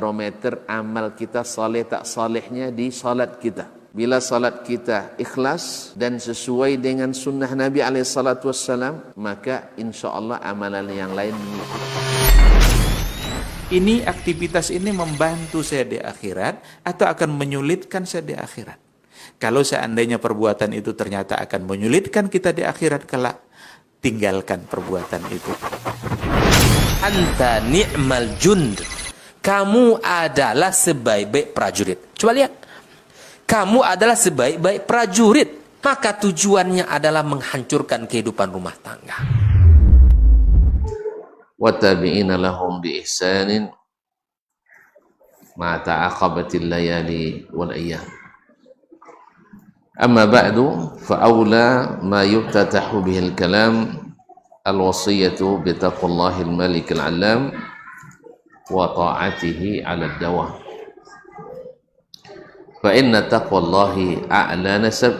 barometer amal kita saleh tak salehnya di salat kita. Bila salat kita ikhlas dan sesuai dengan sunnah Nabi SAW, maka insya Allah amalan yang lain mengikuti. Ini aktivitas ini membantu saya di akhirat atau akan menyulitkan saya di akhirat? Kalau seandainya perbuatan itu ternyata akan menyulitkan kita di akhirat kelak, tinggalkan perbuatan itu. Anta ni'mal jund. Kamu adalah sebaik-baik prajurit. Coba lihat. Kamu adalah sebaik-baik prajurit. Maka tujuannya adalah menghancurkan kehidupan rumah tangga. Wattabi'ina lahum bi ihsanin ma ta'aqabatil layali wal ayyam. Amma ba'du fa awla ma yuftatahu bihil kalam al-wasiyatu bi taqwallahil malikil alam wa ta'atihi 'ala ad-dawam. Fa inna taqwallahi a'la nasab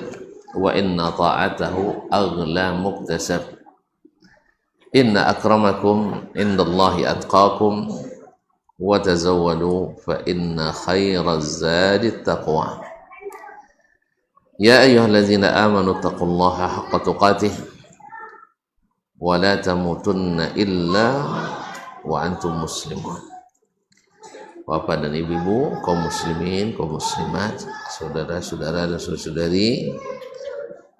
wa inna ta'atahu aghla muktasab. Inna akramakum indallahi atqakum wa tazawwadu fa inna khairaz zadi at-taqwa. Ya ayyuhallazina amanu taqullaha haqqa tuqatih wa la tamutunna illa wa antum muslimun. Bapak dan ibu-ibu, kaum muslimin, kaum muslimat, saudara-saudara dan saudari,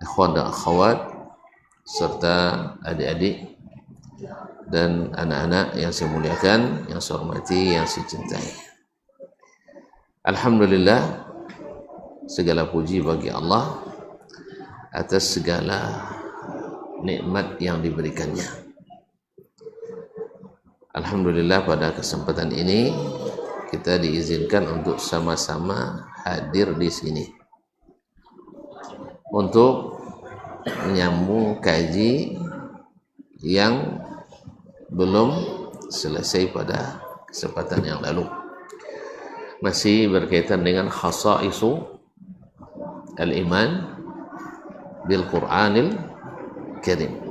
ikhwan dan akhwat, serta adik-adik dan anak-anak yang saya muliakan, yang saya hormati, yang saya cintai. Alhamdulillah, segala puji bagi Allah atas segala nikmat yang diberikannya. Alhamdulillah, pada kesempatan ini kita diizinkan untuk sama-sama hadir di sini untuk menyambung kaji yang belum selesai pada kesempatan yang lalu. Masih berkaitan dengan khasaisu al-iman bil Qur'anil Karim,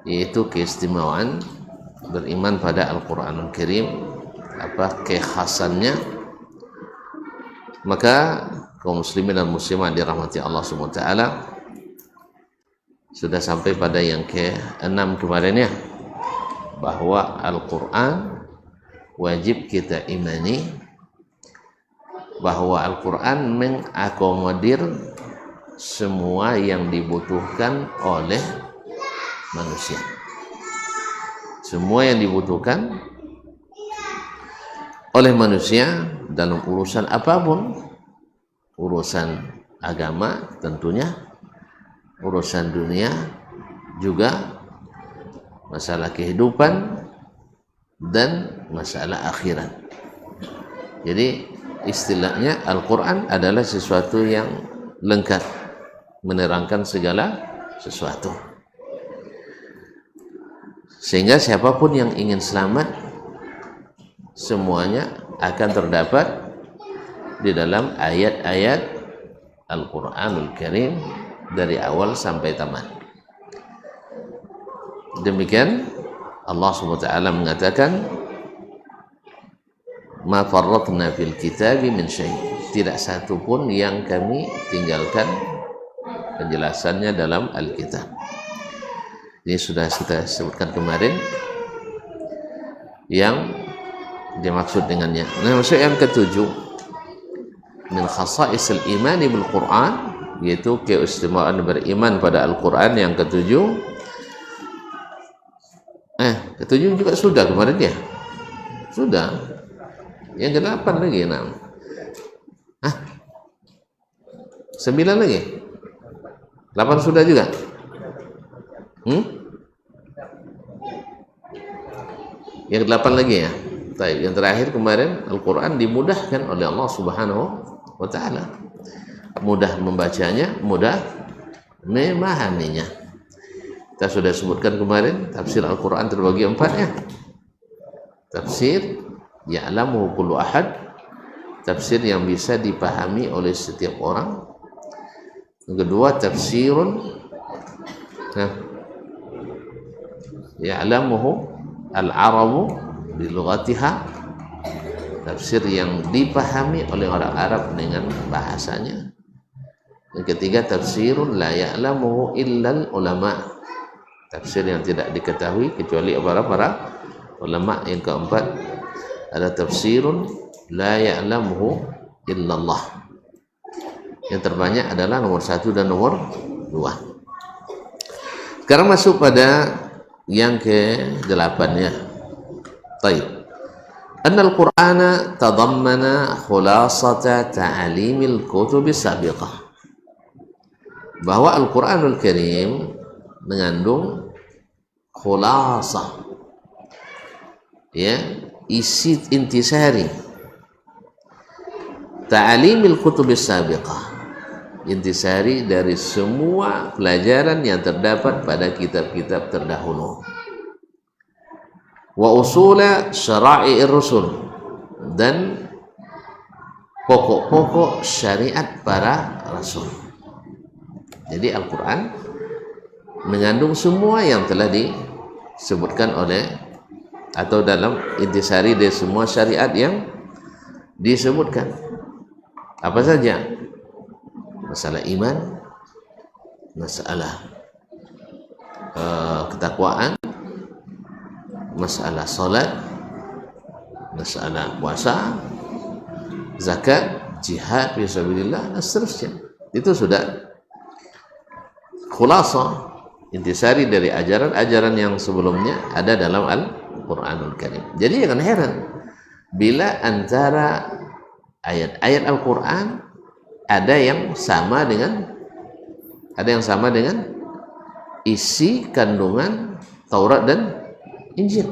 yaitu keistimewaan beriman pada Al-Qur'anul Karim, apa kekhasannya. Maka kaum muslimin dan muslimat dirahmati Allah Subhanahu wa taala, sudah sampai pada yang ke-6 kemarin ya, bahwa Al-Qur'an wajib kita imani, bahwa Al-Quran mengakomodir semua yang dibutuhkan oleh manusia. Semua yang dibutuhkan oleh manusia dalam urusan apapun, urusan agama tentunya, urusan dunia juga, masalah kehidupan dan masalah akhirat. Jadi istilahnya Al-Quran adalah sesuatu yang lengkap, menerangkan segala sesuatu, sehingga siapapun yang ingin selamat semuanya akan terdapat di dalam ayat-ayat Al-Quranul Karim dari awal sampai tamat. Demikian Allah SWT mengatakan, ma farratna fil kitabi min syai', tidak satu pun yang kami tinggalkan penjelasannya dalam Alkitab. Ini sudah kita sebutkan kemarin yang dimaksud dengannya. Nah, maksud yang ketujuh, min khasaisil imani bil Quran, yaitu keistimewaan beriman pada Al-Quran yang ketujuh. Ketujuh juga sudah kemarin ya, sudah. Yang ke-8 lagi, 6. 9 lagi. 8 sudah juga. Yang ke-8 lagi ya. Baik, yang terakhir kemarin, Al-Quran dimudahkan oleh Allah Subhanahu wa taala. Mudah membacanya, mudah memahaminya. Kita sudah sebutkan kemarin, tafsir Al-Quran terbagi 4 ya. Tafsir ya'lamuhu kullu ahad, tafsir yang bisa dipahami oleh setiap orang. Yang kedua, tafsirun ya'lamuhu al-arabu bi lughatiha, tafsir yang dipahami oleh orang Arab dengan bahasanya. Yang ketiga, tafsirun la ya'lamuhu illal ulama, tafsir yang tidak diketahui kecuali para ulama. Yang keempat, ada tafsirun la ya'lamuhu illallah. Yang terbanyak adalah nomor 1 dan nomor 2. Sekarang masuk pada yang ke-8-nya. Baik. Anna al-Qur'ana tadammana khulasata ta'alimil kutub as-sabiqah. Bahwa Al-Qur'anul Karim mengandung khulasah, ya, isi intisari ta'alimil kutub as-sabiqah, intisari dari semua pelajaran yang terdapat pada kitab-kitab terdahulu. Wa usula syara'i'ir rusul, dan pokok-pokok syariat para rasul. Jadi Al-Quran mengandung semua yang telah disebutkan oleh, atau dalam intisari dari semua syariat yang disebutkan. Apa saja? Masalah iman, masalah ketakwaan, masalah salat, masalah puasa, zakat, jihad fisabilillah, dan seterusnya. Itu sudah khulasah, intisari dari ajaran-ajaran yang sebelumnya ada dalam Al-Quranul Karim. Jadi jangan heran bila antara ayat-ayat Al-Quran ada yang sama dengan isi kandungan Taurat dan Injil,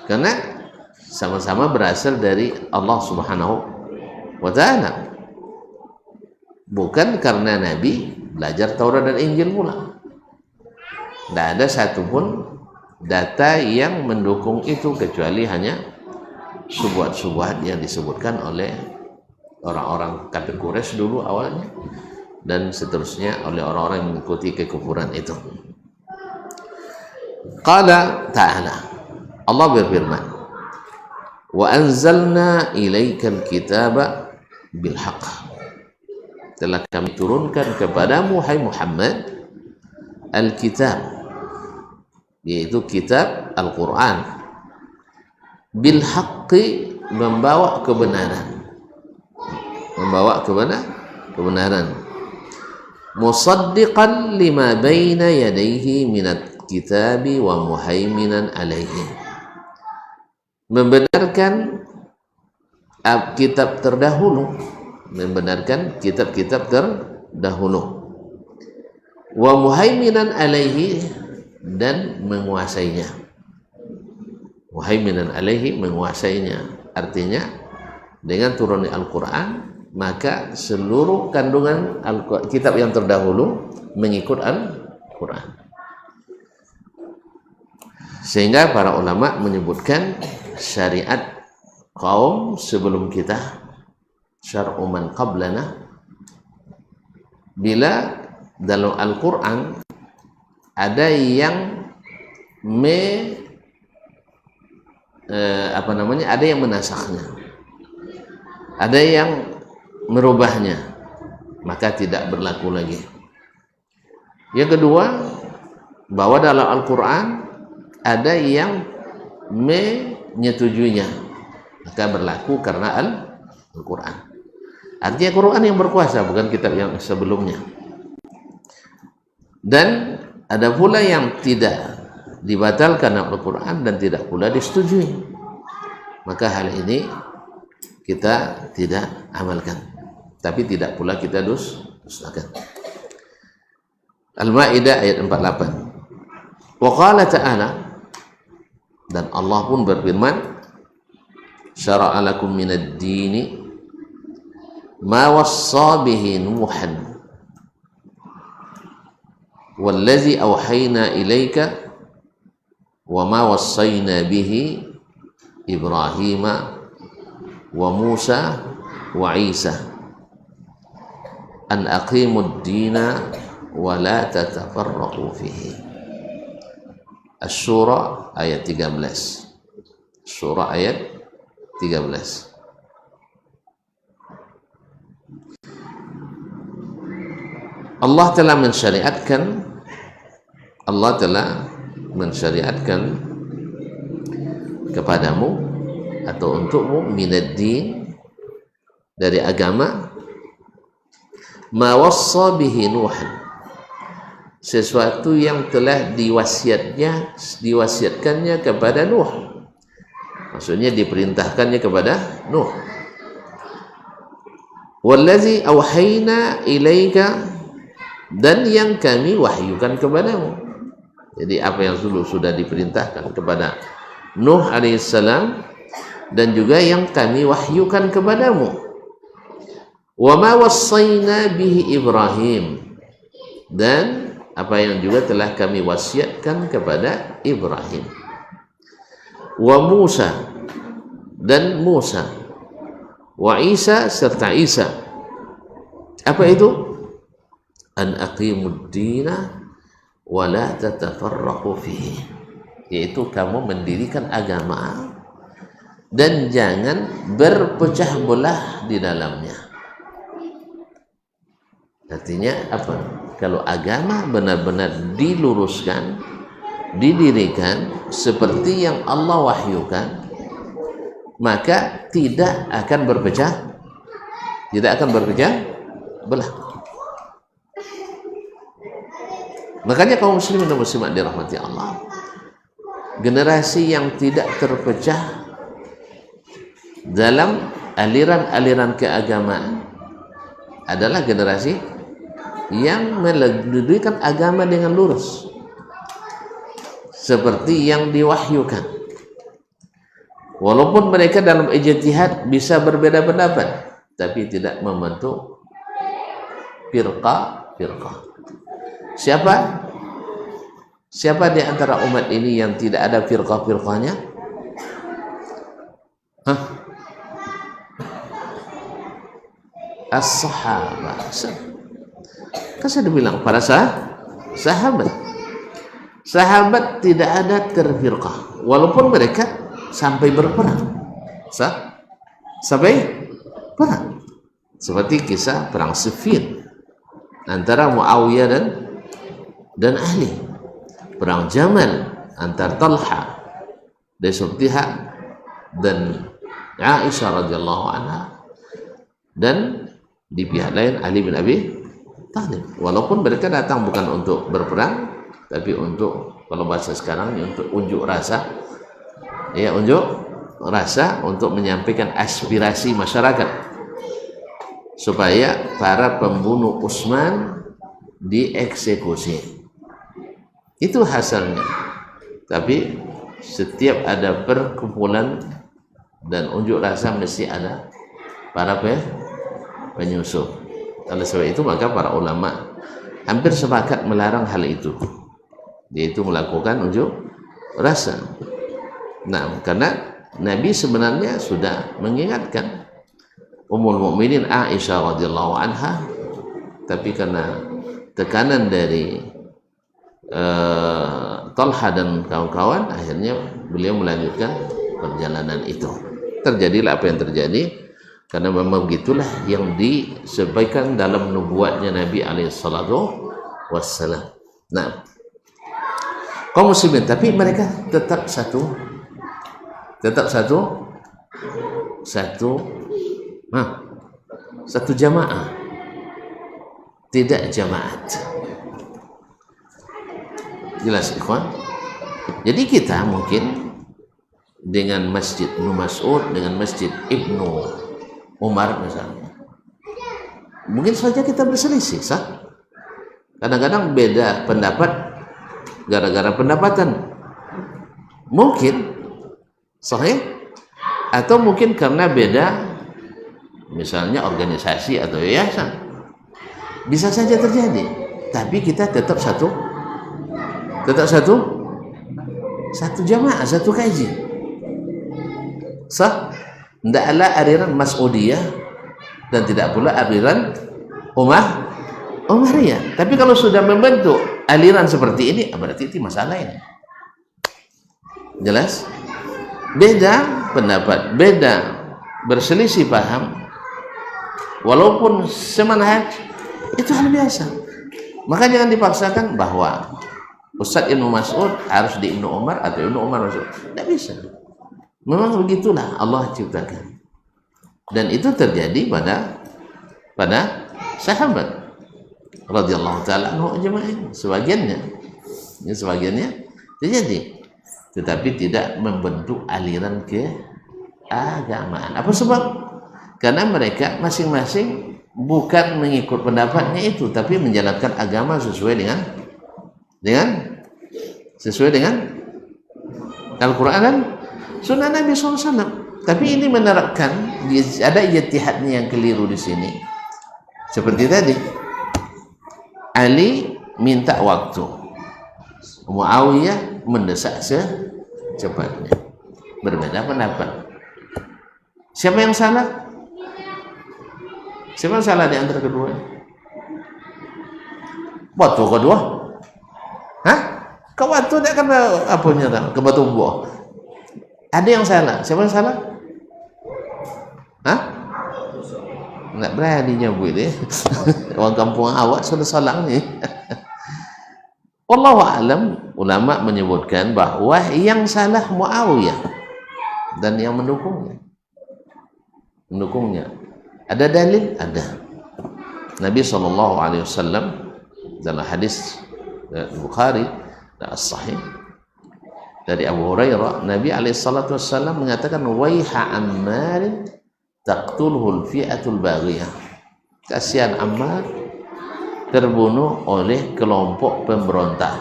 karena sama-sama berasal dari Allah Subhanahu wa Ta'ala, bukan karena Nabi belajar Taurat dan Injil pula. Tidak ada satupun data yang mendukung itu, kecuali hanya subuhat-subuhat yang disebutkan oleh orang-orang kafir Quraisy dulu awalnya, dan seterusnya oleh orang-orang yang mengikuti kekufuran itu. Qala ta'ala, Allah berfirman, wa anzalna ilaikal kitaba bil haqq, telah kami turunkan kepadamu hai Muhammad al-kitab, yaitu kitab Al-Quran, bil haqqi, membawa kebenaran, musaddiqan lima baina yadayhi minat kitabi wa muhaiminan alaihi, membenarkan kitab terdahulu, membenarkan kitab-kitab terdahulu, wa muhaiminan alaihi, dan menguasainya. Muhaiminan alaihi, menguasainya, artinya dengan turunnya Al-Quran maka seluruh kandungan kitab yang terdahulu mengikut Al-Quran. Sehingga para ulama menyebutkan syariat kaum sebelum kita, syar'u man qablana, bila dalam Al-Quran ada yang ada yang menasakhnya, ada yang merubahnya, maka tidak berlaku lagi. Yang kedua, bahwa dalam Al-Quran ada yang menyetujuinya, maka berlaku karena Al-Quran. Artinya Quran yang berkuasa, bukan kitab yang sebelumnya. Dan ada pula yang tidak dibatalkan Al-Quran dan tidak pula disetujui, maka hal ini kita tidak amalkan, tapi tidak pula kita dustakan. Al-Maidah ayat 48. Wa qala ta'ala, dan Allah pun berfirman, syara'a lakum minad dini ma wassa bihi Nuhan wallazi awhayna ilaika wa ma wassayna bihi Ibrahima wa Musa wa Isa an aqimud dina wa la tatafarraqu fihi. Asy-Syura ayat 13. Surah ayat 13. Allah telah mensyariatkan kepadamu atau untukmu minad din, dari agama, ma wassa bihi Nuhan, sesuatu yang telah diwasiatkannya kepada Nuh. Maksudnya diperintahkannya kepada Nuh. Wallazi auhayna ilaika, dan yang kami wahyukan kepadamu. Jadi apa yang sudah diperintahkan kepada Nuh alaihissalam, dan juga yang kami wahyukan kepadamu. Wa ma wassayna bihi Ibrahim, dan apa yang juga telah kami wasiatkan kepada Ibrahim. Wa Musa, dan Musa. Wa Isa, serta Isa. Apa itu? An aqimud dina wa la tatafarraqu fihi, yaitu kamu mendirikan agama dan jangan berpecah belah di dalamnya. Artinya apa? Kalau agama benar-benar diluruskan, didirikan seperti yang Allah wahyukan, maka tidak akan berpecah belah. Makanya kaum muslimin dan muslimat dirahmati Allah, generasi yang tidak terpecah dalam aliran-aliran keagamaan adalah generasi yang mendirikan agama dengan lurus seperti yang diwahyukan. Walaupun mereka dalam ijtihad bisa berbeda pendapat, tapi tidak membentuk firqah. Siapa di antara umat ini yang tidak ada firqah-firqahnya? As-sahabah. Kan saya bilang para sahabat tidak ada terfirqah, walaupun mereka sampai berperang, seperti kisah perang Siffin antara Muawiyah dan Ali, perang Jamal antar Talha dan Subtiha dan Aisyah radhiyallahu anha, dan di pihak lain Ali bin Abi Thalib. Walaupun mereka datang bukan untuk berperang, tapi untuk, kalau bahasa sekarang, untuk unjuk rasa, untuk menyampaikan aspirasi masyarakat supaya para pembunuh Utsman dieksekusi. Itu hasilnya. Tapi setiap ada perkumpulan dan unjuk rasa mesti ada para penyusup. Oleh sebab itu maka para ulama hampir sepakat melarang hal itu, yaitu melakukan unjuk rasa. Nah, karena Nabi sebenarnya sudah mengingatkan Ummul Mukminin Aisyah radhiyallahu anha, tapi karena tekanan dari Talha dan kawan-kawan, akhirnya beliau melanjutkan perjalanan itu. Terjadilah apa yang terjadi, karena memang begitulah yang disampaikan dalam nubuatnya Nabi alaihissalatu wassalam. Nah, kaum muslimin, tapi mereka tetap satu jamaah, tidak jamaat. Jelas ikhwan? Jadi kita mungkin dengan Masjid Ibnu Mas'ud, dengan Masjid Ibnu Umar misalnya, mungkin saja kita berselisih, kadang-kadang beda pendapat gara-gara pendapatan, mungkin sahih, atau mungkin karena beda misalnya organisasi atau yayasan, bisa saja terjadi. Tapi kita tetap satu jamaah, satu kaji. Tidak ada aliran Mas'udiyah dan tidak pula aliran Umariyah. Tapi kalau sudah membentuk aliran seperti ini, berarti itu masalah ini. Jelas? beda pendapat, beda berselisih paham, walaupun semanhaj, itu hal biasa. Maka jangan dipaksakan bahwa Ustaz Ibnu Mas'ud harus di Ibnu Umar atau Ibnu Umar Mas'ud. Tidak bisa. Memang begitulah Allah ciptakan. Dan itu terjadi pada sahabat radhiyallahu taala anhu ajma'in. Sebagiannya terjadi, tetapi tidak membentuk aliran keagamaan. Apa sebab? Karena mereka masing-masing bukan mengikut pendapatnya itu, tapi menjalankan agama sesuai dengan Al-Quran dan Sunnah Nabi SAW. Tapi ini menerapkan, ada ijtihadnya yang keliru di sini. Seperti tadi, Ali minta waktu, Muawiyah mendesak secepatnya. Berbeda pendapat. Siapa yang salah? Siapa yang salah di antara kedua? Waktu kedua? Hah? Kau waktu dia kan apa nyerang ke batu buah. Ada yang salah. Siapa yang salah? Hah? Enggak berani nyebut dia. Orang kampung awak sudah salah ni. Wallahu a'lam, ulama menyebutkan bahwa yang salah Muawiyah dan yang mendukungnya. Ada dalil? Ada. Nabi SAW dalam hadis Bukhari dan As-Sahih dari Abu Hurairah, Nabi SAW mengatakan, waiha Ammar taqtulhul fi'atul baghiyah. Kasihan Ammar terbunuh oleh kelompok pemberontak.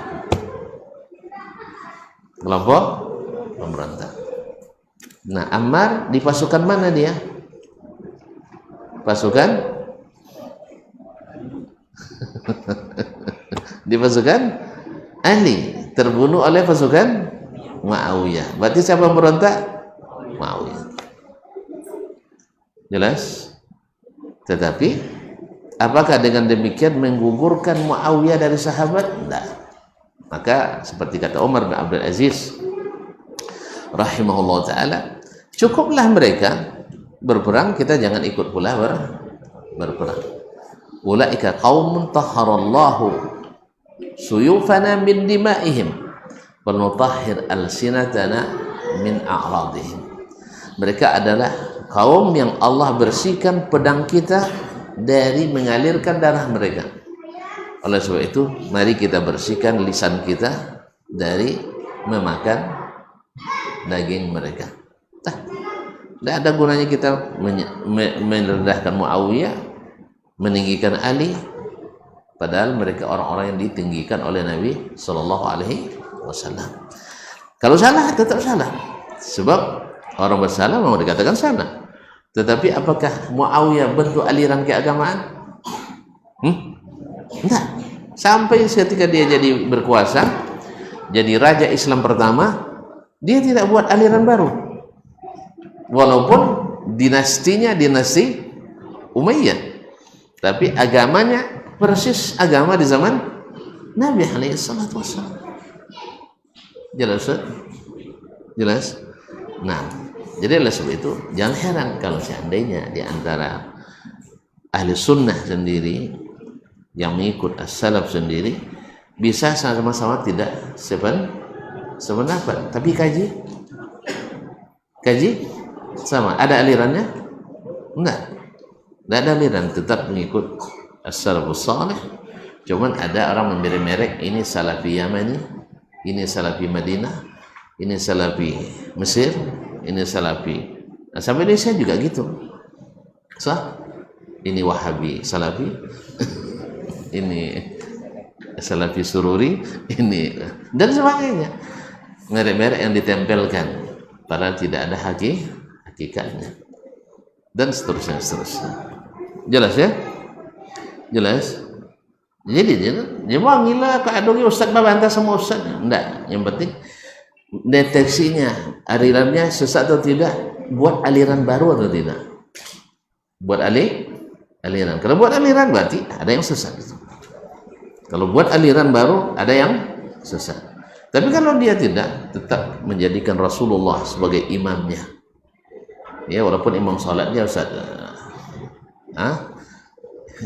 Nah, Ammar di pasukan mana dia? Di pasukan Ali, terbunuh oleh pasukan Muawiyah. Berarti siapa yang berontak? Muawiyah. Jelas? Tetapi apakah dengan demikian menggugurkan Muawiyah dari sahabat? Tidak. Maka seperti kata Umar bin Abdul Aziz rahimahullah ta'ala, cukuplah mereka berperang, kita jangan ikut pula berperang. Ulaika qaumun tahharallahu suyufana min dima'ihim wa nutahhir alsinatana min a'radihim. Mereka adalah kaum yang Allah bersihkan pedang kita dari mengalirkan darah mereka. Oleh sebab itu, mari kita bersihkan lisan kita dari memakan daging mereka. Tidak ada gunanya kita merendahkan Muawiyah, meninggikan Ali, padahal mereka orang-orang yang ditinggikan oleh Nabi Sallallahu Alaihi Wasallam. Kalau salah, tetap salah. Sebab orang bersalah mau dikatakan salah. Tetapi apakah Muawiyah bentuk aliran keagamaan? Tidak. Sampai ketika dia jadi berkuasa, jadi raja Islam pertama, dia tidak buat aliran baru. Walaupun dinastinya dinasti Umayyah, tapi agamanya persis agama di zaman Nabi SAW. Jelas? Nah, jadi oleh sebab itu jangan heran kalau seandainya di antara ahli sunnah sendiri yang mengikut as-salaf sendiri bisa sama-sama tidak sependapat, tapi kaji sama, ada alirannya? Enggak ada aliran, tetap mengikut as-salafus salih. Cuman ada orang memberi merek, ini salafi Yamani, ini salafi Madinah, ini salafi Mesir, ini salafi, nah, sampai Indonesia juga gitu. Ini Wahabi salafi, ini salafi sururi, ini dan sebagainya, merek-merek yang ditempelkan padahal tidak ada hakikatnya, dan seterusnya. Jelas ya? Jelas. Jadi dia mau gila keadogi ustaz babantah sama ustaz. Enggak, yang penting deteksinya, alirannya sesat atau tidak, buat aliran baru atau tidak. Buat aliran. Kalau buat aliran berarti ada yang sesat. Kalau buat aliran baru ada yang sesat. Tapi kalau dia tidak, tetap menjadikan Rasulullah sebagai imamnya. Ya, walaupun imam salatnya Ustaz.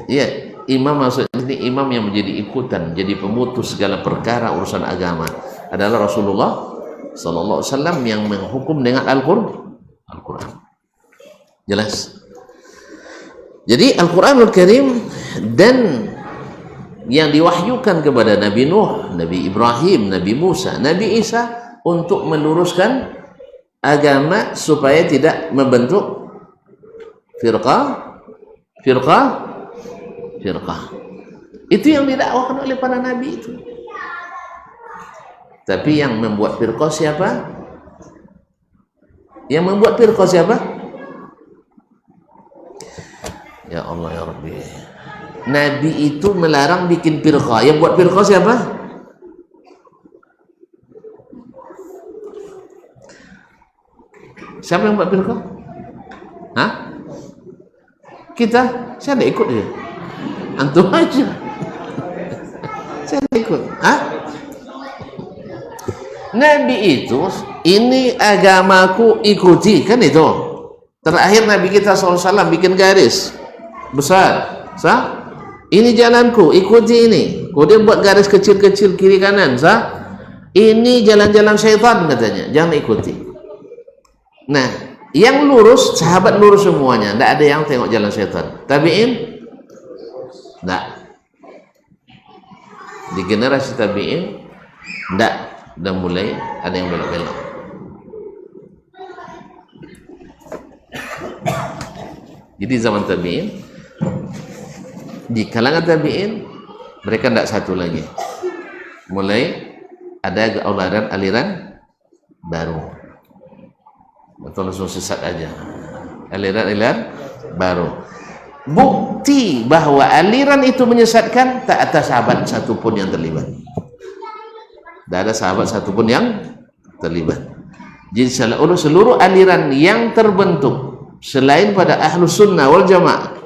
Iya, imam maksudnya ini imam yang menjadi ikutan, jadi pemutus segala perkara urusan agama adalah Rasulullah sallallahu alaihi wasallam yang menghukum dengan Al-Qur'an. Jelas? Jadi Al-Qur'anul Karim dan yang diwahyukan kepada Nabi Nuh, Nabi Ibrahim, Nabi Musa, Nabi Isa untuk meluruskan agama supaya tidak membentuk firqah. Itu yang didakwakan oleh para nabi itu. Tapi yang membuat firqah siapa? Yang membuat firqah siapa? Ya Allah ya Rabbi. Nabi itu melarang bikin firqah. Yang buat firqah siapa? Siapa yang buat firqah? Hah? Kita? Saya tidak ikut dia. Antum aja. Saya tidak ikut. Hah? Nabi itu, ini agamaku ikuti, kan itu. Terakhir Nabi kita SAW bikin garis besar. Sah? Ini jalanku, ikuti ini. Kemudian buat garis kecil-kecil kiri kanan. Sah? Ini jalan-jalan syaitan katanya, jangan ikuti. Nah, yang lurus, sahabat lurus semuanya, tidak ada yang tengok jalan syaitan. Tabi'in? Tidak. Di generasi tabi'in, tidak. Udah mulai ada yang belok-belok. Jadi zaman tabi'in, di kalangan tabi'in, mereka tidak satu lagi. Mulai ada aliran baru. Atau langsung sesat aja. Aliran baru. Bukti bahwa aliran itu menyesatkan, tak ada sahabat satupun yang terlibat. Tidak ada sahabat satupun yang terlibat. Jadi seluruh aliran yang terbentuk selain pada ahlu sunnah wal jamaah,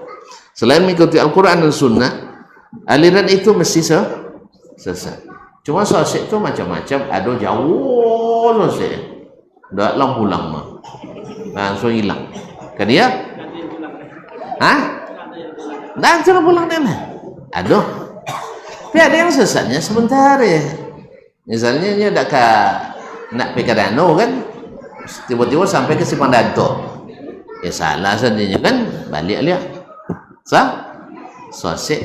selain mengikuti Al-Quran dan sunnah, aliran itu mesti sesat. Cuma sosek itu macam-macam, ada jauh sosek, tidak pulang mah, langsung hilang. Kan dia? Hah? Langsung pulang dia mah. Aduh. Tapi ada yang sesatnya sebentar ya. Misalnya dia nak pergi ke danau kan, tiba-tiba sampai ke Simpang Dato. Ya salah saja kan, balik dia. Sosek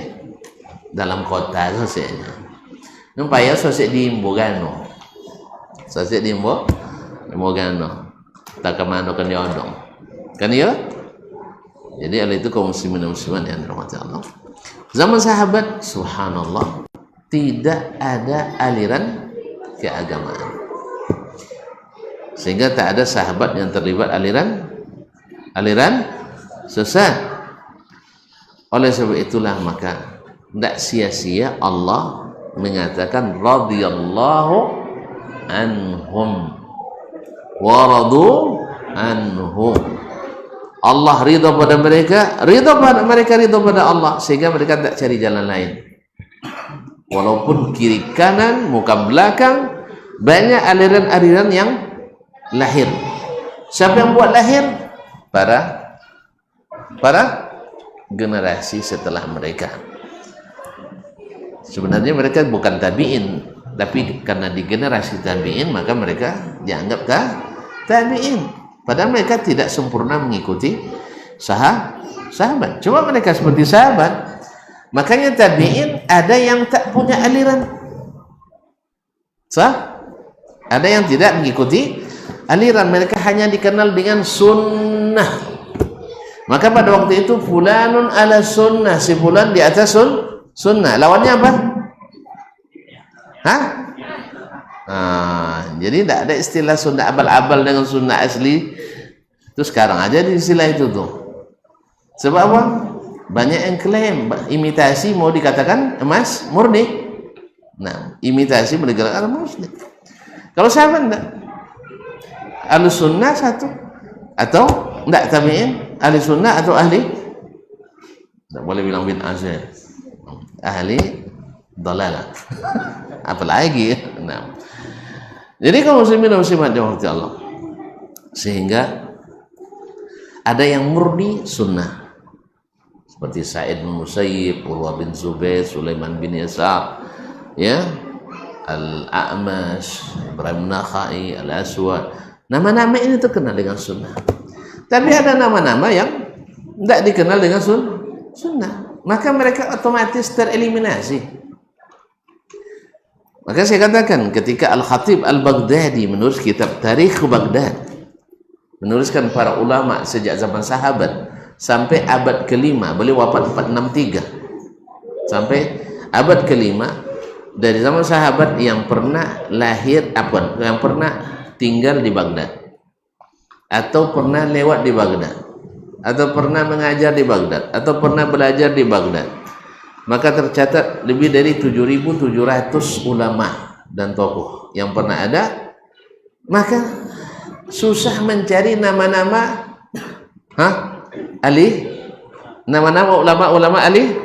dalam kota soseknya. Numpaya sosek di Mbogano. Sosek di Mbogano. Tak ke mana kan dia odong. Kan ya? Jadi oleh itu kaum muslimin dan muslimat yang dirahmati Allah. Zaman sahabat, subhanallah, tidak ada aliran keagamaan. Sehingga tak ada sahabat yang terlibat aliran sesat. Oleh sebab itulah maka tidak sia-sia Allah mengatakan radhiyallahu anhum wa radu anhu. Allah ridha pada mereka, ridha pada Allah, sehingga mereka tak cari jalan lain. Walaupun kiri kanan, muka belakang, banyak aliran-aliran yang lahir. Siapa yang buat lahir? Para generasi setelah mereka. Sebenarnya mereka bukan tabi'in, tapi karena di generasi tabi'in maka mereka dianggap tabi'in. Padahal mereka tidak sempurna mengikuti sahabat. Cuma mereka seperti sahabat. Makanya tabi'in ada yang tak punya aliran. Ada yang tidak mengikuti aliran. Mereka hanya dikenal dengan sunnah. Maka pada waktu itu fulanun ala sunnah, si fulan di atas sunnah. Lawannya apa? Jadi tidak ada istilah sunnah abal-abal dengan sunnah asli. Itu sekarang aja di istilah itu tuh. Sebab apa? Banyak yang klaim imitasi mau dikatakan emas murni. Nah, imitasi mau dikatakan muslim. Kalau sahabat enggak, ahli sunnah satu atau enggak tabi'in, ahli sunnah atau ahli, enggak boleh bilang bin azhar, ahli dalalah. Apalagi, nah. Jadi kaum muslimin dan muslimat dirahmati Allah, sehingga ada yang murni sunnah seperti Sa'id bin Musayyib, Urwah bin Zubair, Sulaiman bin Yasar, ya, Al-A'mash, Ibrahim Nakhai, Al-Aswad. Nama-nama ini terkenal dengan sunnah. Tapi ada nama-nama yang tidak dikenal dengan sunnah, maka mereka otomatis tereliminasi. Maka saya katakan ketika Al-Khatib Al-Baghdadi menulis kitab Tarikh Baghdad, menuliskan para ulama sejak zaman sahabat sampai abad kelima, beliau wafat 463, sampai abad kelima, dari zaman sahabat yang pernah lahir, yang pernah tinggal di Baghdad, atau pernah lewat di Baghdad, atau pernah mengajar di Baghdad, atau pernah belajar di Baghdad, maka tercatat lebih dari 7.700 ulama dan tokoh yang pernah ada. Maka susah mencari nama-nama Ali, nama-nama ulama-ulama Ali,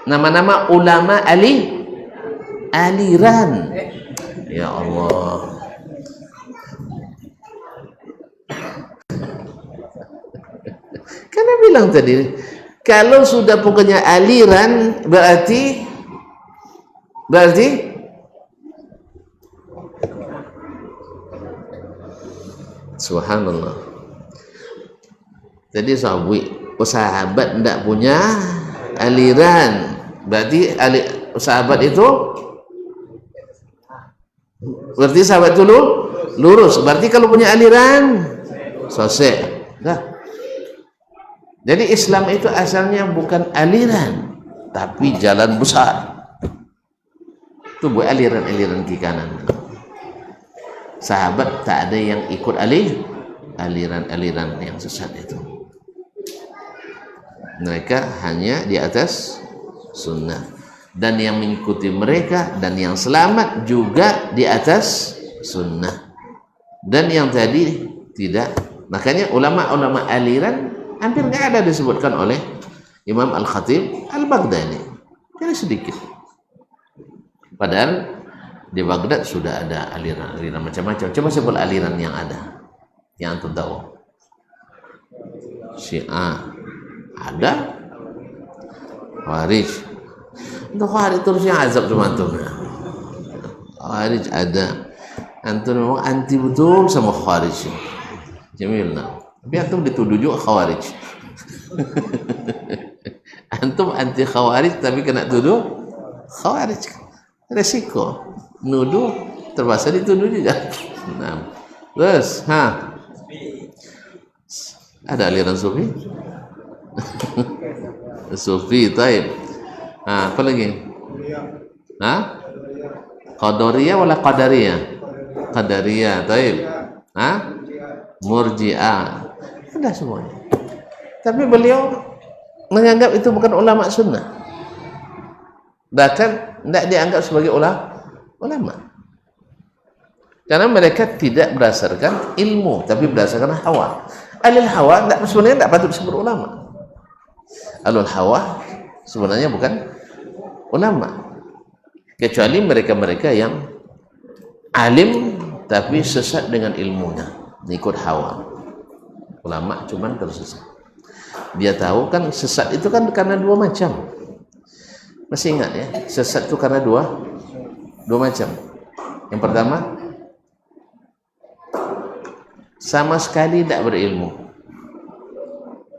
nama-nama ulama Ali, aliran. Ya Allah, karena bilang tadi, kalau sudah pokoknya aliran berarti subhanallah. Jadi sahabat tidak punya aliran, berarti sahabat itu lurus. Berarti kalau punya aliran selesai. Dah. Jadi Islam itu asalnya bukan aliran, tapi jalan besar. Itu buat aliran-aliran kiri kanan. Sahabat tak ada yang ikut aliran-aliran yang sesat itu. Mereka hanya di atas sunnah, dan yang mengikuti mereka dan yang selamat juga di atas sunnah, dan yang tadi tidak. Makanya ulama-ulama aliran hampir nggak ada disebutkan oleh Imam Al-Khatib Al-Baghdadi, jadi sedikit. Padahal di Baghdad sudah ada aliran-aliran macam-macam. Coba sebut aliran yang ada, yang antum tahu. Syiah ada, Khawarij. Untuk Khawarij terus yang azab cuma antum. Khawarij ada, antum memang anti betul sama Khawarij. Jamilna. Tapi antum dituduh juga Khawarij. Antum anti Khawarij tapi kena tuduh Khawarij. Resiko nuduh terpaksa dituduh juga. Nah, terus ada aliran Sufi. Sufi, taib. Apa lagi? Qadariyah wala Qadariyah? Qadariyah, taib. Murji'ah. Ada semuanya. Tapi beliau menganggap itu bukan ulama sunnah. Bahkan tidak dianggap sebagai ulama. Karena mereka tidak berdasarkan ilmu, tapi berdasarkan hawa. Alul hawa sebenarnya tidak patut disebut ulama. Alul hawa sebenarnya bukan ulama, kecuali mereka-mereka yang alim tapi sesat dengan ilmunya, ikut hawa. Ulama cuman tersesat. Dia tahu kan sesat itu kan karena dua macam. Masih ingat ya, sesat itu karena dua macam. Yang pertama, sama sekali tidak berilmu.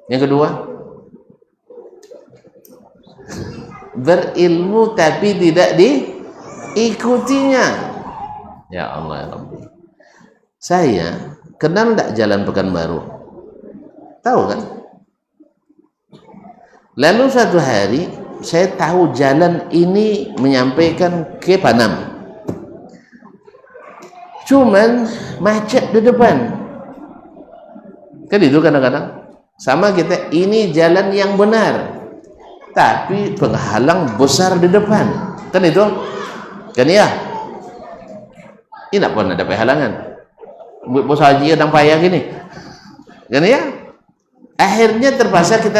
Yang kedua, berilmu tapi tidak diikutinya. Ya Allah ya Rabbi. Saya kenal tidak Jalan Pekanbaru? Tahu kan? Lalu satu hari saya tahu jalan ini menyampaikan ke Panam, cuman macet di depan. Kan itu kadang-kadang sama kita, ini jalan yang benar tapi penghalang besar di depan. Kan itu kan ya, ini tidak pernah ada halangan. Bos haji yang payah gini kan ya, akhirnya terpaksa kita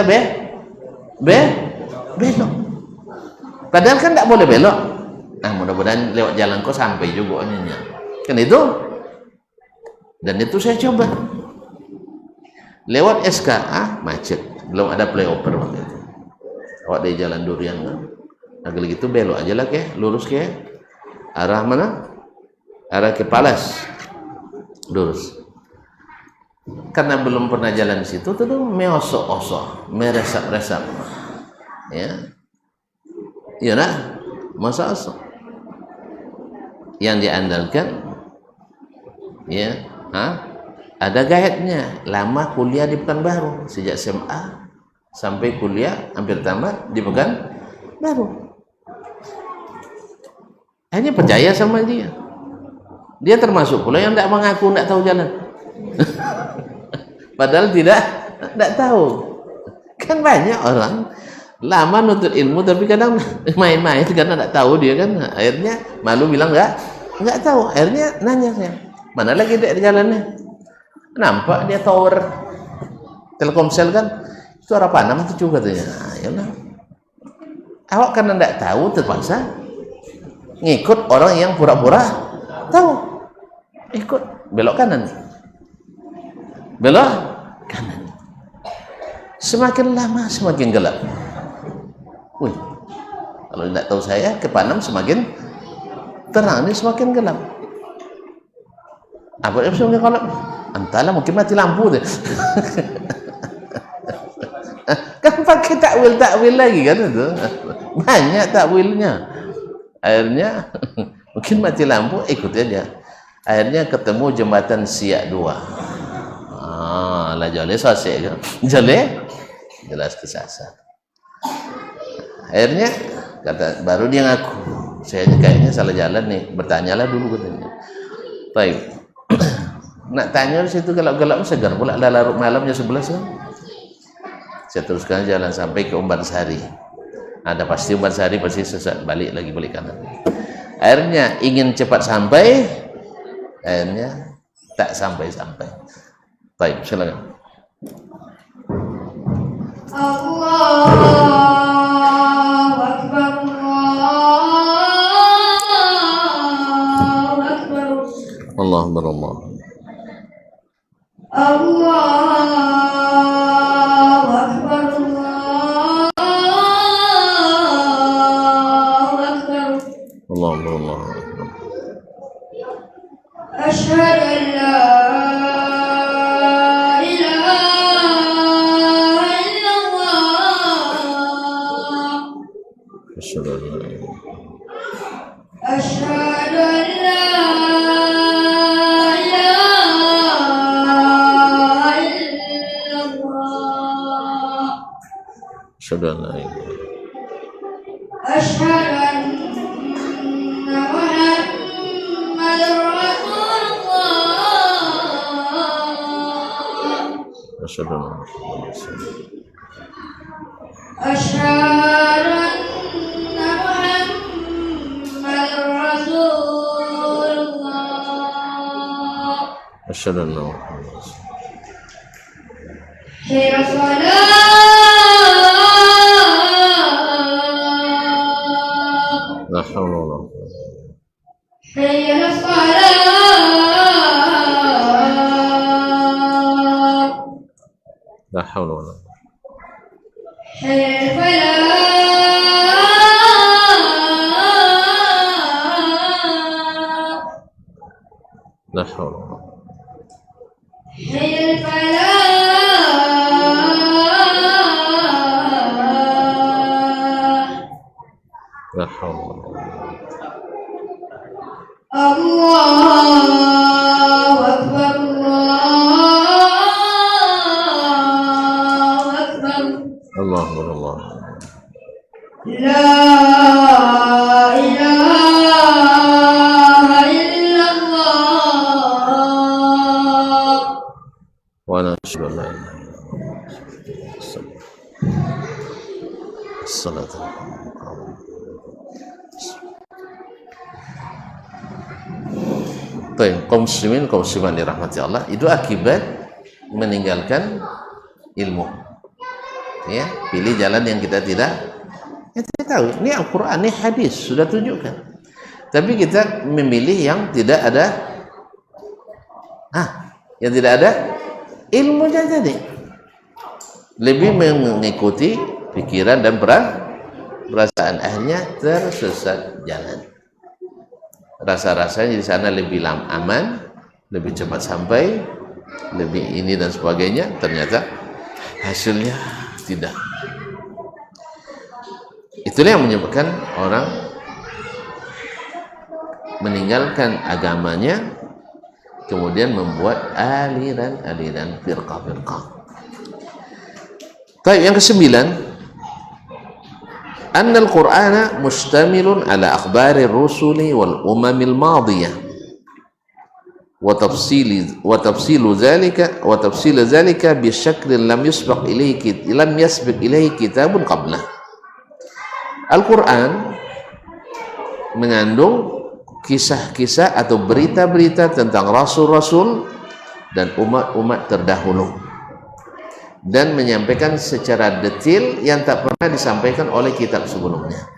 belok. Padahal kan tidak boleh belok. Nah, mudah-mudahan lewat jalan kau sampai juga ininya. Kan itu. Dan itu saya coba. Lewat SKA macet, belum ada flyover waktu itu. Awak dari Jalan Durian kan. Agak gitu belok aja lah ke, lurus ke arah mana? Arah ke Palas. Lurus. Karena belum pernah jalan di situ, tuh meosok-osok, meresap-resap. Ya. Iya nak, masa osok. Yang diandalkan ya, ada gaetnya. Lama kuliah di Pekanbaru sejak SMA sampai kuliah hampir tamat di Pekanbaru. Akhirnya percaya sama dia. Dia termasuk pula yang tidak mengaku tidak tahu jalan. Padahal tidak tahu. Kan banyak orang lama nuntut ilmu tapi kadang main-main karena tidak tahu dia kan. Akhirnya malu bilang enggak tahu. Akhirnya nanya saya, mana lagi di jalannya? Nampak dia tower Telkomsel kan, itu arah Panam itu juga katanya. Ayolah. Awak karena tidak tahu terpaksa ngikut orang yang pura-pura tahu. Ikut belok kanan. Belok kanan. Semakin lama semakin gelap. Wih, kalau tidak tahu saya ke Panam semakin terang, ini semakin gelap. Apa yang semakin gelap? Entahlah, mungkin mati lampu deh. Kan pakai takwil lagi kan itu. Banyak takwilnya. Akhirnya mungkin mati lampu, ikut aja. Akhirnya ketemu jembatan Siak 2. Lah jale sosek kan. Jale jelas kesasar. Akhirnya kata baru dia ngaku, saya kayaknya salah jalan nih. Bertanyalah dulu katanya. Baik. Nak tanya di situ gelap-gelap segar pula larut malamnya 11 kan. Saya teruskan jalan sampai ke Umban Sari. Ada pasti Umban Sari pasti sesat balik kanan. Akhirnya ingin cepat sampai, akhirnya tak sampai. Baik, silakan. Allahu Akbar, Allahu Akbar. Allahu Akbar, Allah. Allahu Akbar, Allahu Akbar. Allahu Akbar, Allahu Akbar. Asyhadu an la ilaha illallah. Asyhadu an la ilaha Asyhadu an la Asyhadu an la ilaha Asyhadu anna Muhammadar Rasulullah. Asyhadu an la ilaha Asyhadu anna Muhammadar Rasulullah. Asyhadu an la ilaha Hayya salat. La hawla wa la quwwata. Hayya salat. La hawla wa la quwwata. Hayya falah. La hawla wa la quwwata. Hayya falah. La hawla wa la quwwata. Allahu Akbar, Allahu Akbar. Allahu Akbar, Allahu Akbar. La ilaha illallah. Wa nashhadu an la ilaha illallah. Assalatu kaum muslimin kaum muslimat dirahmati Allah, itu akibat meninggalkan ilmu. Ya, pilih jalan yang kita tidak tahu. Ini Al-Quran, ini hadis sudah tunjukkan. Tapi kita memilih yang tidak ada Yang tidak ada ilmunya tadi. Lebih mengikuti pikiran dan perasaan, akhirnya tersesat jalan. Rasa-rasanya di sana lebih aman, lebih cepat sampai, lebih ini dan sebagainya, ternyata hasilnya tidak. Itulah yang menyebabkan orang meninggalkan agamanya, kemudian membuat aliran-aliran firqah-firqah. Baik, yang kesembilan, anna al-Qur'ana mustamilun ala akhbari rusuli wal umamil madiyah wa tafsilu zalika bi syaklin lam yasbiq ilaihi kitabun qablah. Al-Quran mengandung kisah-kisah atau berita-berita tentang rasul-rasul dan umat-umat terdahulu, dan menyampaikan secara detail yang tak pernah disampaikan oleh kitab sebelumnya.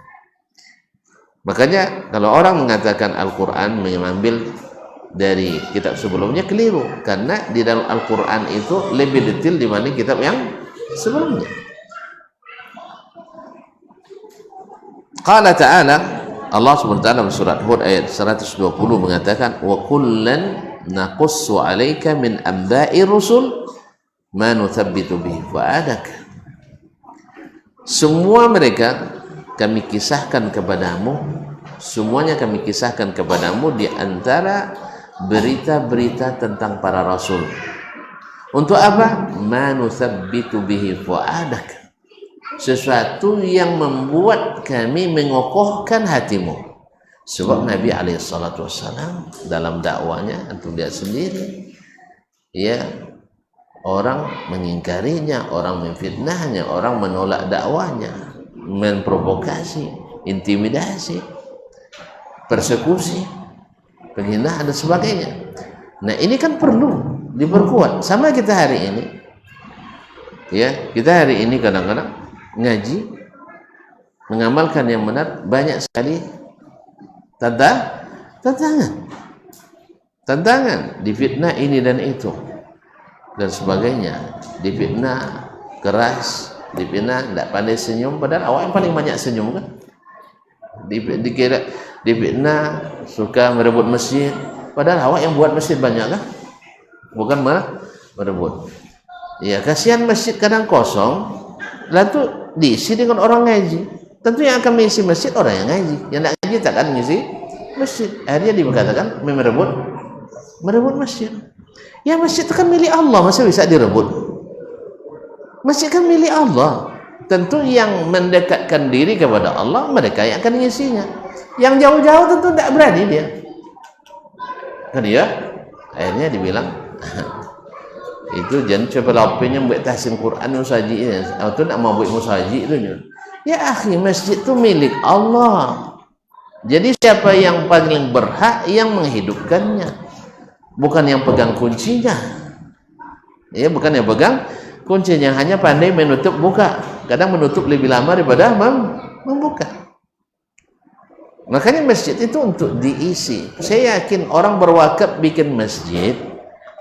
Makanya kalau orang mengatakan Al-Quran mengambil dari kitab sebelumnya, keliru, karena di dalam Al-Quran itu lebih detail dibanding kitab yang sebelumnya. Qala ta'ala, Allah SWT dalam surat Hud ayat 120 mengatakan, wa kullan naqussu 'alaika min anba'i rusul ma nuthabbitu bihi fu'adak. Semua mereka kami kisahkan kepadamu, semuanya kami kisahkan kepadamu di antara berita-berita tentang para rasul. Untuk apa? Ma nuthabbitu bihi fu'adak, sesuatu yang membuat kami mengokohkan hatimu. Sebab Nabi SAW dalam dakwanya, antum lihat sendiri, ya, orang mengingkarinya, orang memfitnahnya, orang menolak dakwanya, memprovokasi, intimidasi, persekusi, penghinaan dan sebagainya. Nah, ini kan perlu diperkuat. Sama kita hari ini, ya, kita hari ini kadang-kadang ngaji, mengamalkan yang benar, banyak sekali tantangan, difitnah ini dan itu dan sebagainya, difitnah keras, difitnah tidak pandai senyum, padahal awak yang paling banyak senyum kan, difitnah suka merebut masjid, padahal awak yang buat masjid banyak kan, bukan malah merebut. Ya, kasihan masjid kadang kosong, lalu diisi dengan orang ngaji. Tentu yang akan mengisi masjid orang yang ngaji, yang tidak ngaji takkan mengisi masjid. Akhirnya dikatakan merebut masjid. Ya, masjid itu kan milik Allah, masa bisa direbut? Masjid kan milik Allah. Tentu yang mendekatkan diri kepada Allah, mereka yang akan mengisinya. Yang jauh-jauh tentu tidak berani dia. Kan ya? Akhirnya dibilang itu jangan coba lapenya buat tahsin Quran musaji ini, atau nak mau buat musaji itu. Ya akhi, masjid itu milik Allah. Jadi siapa yang paling berhak yang menghidupkannya, bukan yang pegang kuncinya. Ya, bukan yang pegang kuncinya, hanya pandai menutup buka. Kadang menutup lebih lama daripada membuka. Makanya masjid itu untuk diisi. Saya yakin orang berwakaf bikin masjid,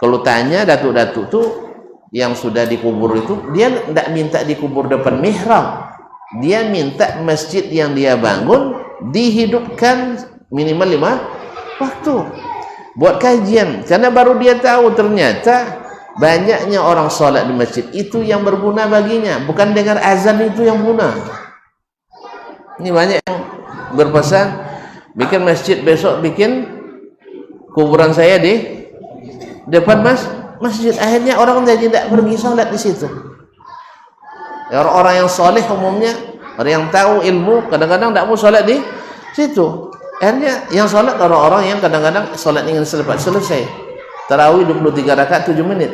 kalau tanya datuk-datuk tuh yang sudah dikubur itu, dia tidak minta dikubur depan mihrab. Dia minta masjid yang dia bangun dihidupkan minimal 5 waktu. Buat kajian, karena baru dia tahu ternyata banyaknya orang sholat di masjid itu yang berguna baginya, bukan dengar azan itu yang guna. Ini banyak yang berpesan, bikin masjid besok, bikin kuburan saya di depan masjid. Akhirnya orang jadi tidak pergi sholat di situ. Orang-orang yang soleh umumnya, orang yang tahu ilmu, kadang-kadang tidak mau sholat di situ. Akhirnya yang sholat orang-orang yang kadang-kadang sholat ingin selesai. Tarawih 23 rakaat 7 menit.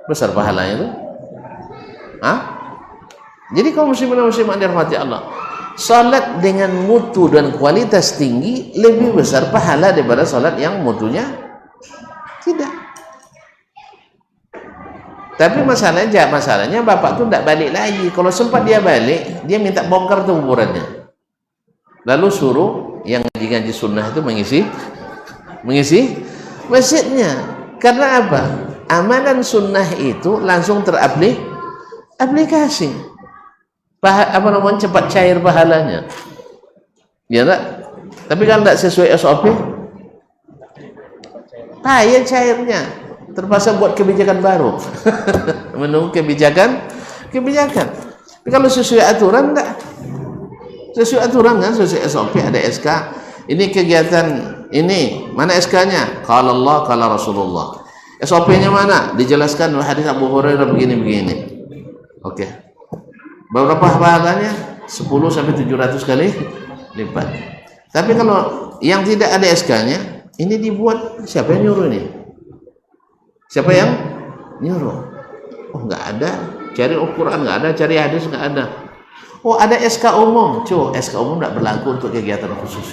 Besar pahalanya itu. Jadi kaum muslimin dan muslimat dirahmati Allah, salat dengan mutu dan kualitas tinggi lebih besar pahala daripada salat yang mutunya tidak. Tapi masalahnya bapak tu tidak balik lagi. Kalau sempat dia balik, dia minta bongkar tu kuburannya. Lalu suruh yang ngaji-ngaji sunnah itu mengisi masjidnya. Karena apa? Amalan sunnah itu langsung teraplikasi. Apa namanya, cepat cair pahalanya. Ya enggak? Tapi kalau tidak sesuai SOP, payah cairnya. Terpaksa buat kebijakan baru. Menunggu kebijakan. Tapi kalau sesuai aturan enggak. Sesuai aturan kan, sesuai SOP, ada SK. Ini kegiatan ini, mana SK-nya? Qala Allah, qala Rasulullah. SOP-nya mana? Dijelaskan oleh hadis Abu Hurairah begini-begini. Oke. Berapa pahalanya? 10 sampai 700 kali lipat. Tapi kalau yang tidak ada SK-nya, ini dibuat, siapa yang nyuruh ini? Siapa yang nyuruh? Oh, enggak ada. Cari Al-Quran enggak ada, cari hadis enggak ada. Oh, ada SK umum. SK umum tidak berlaku untuk kegiatan khusus.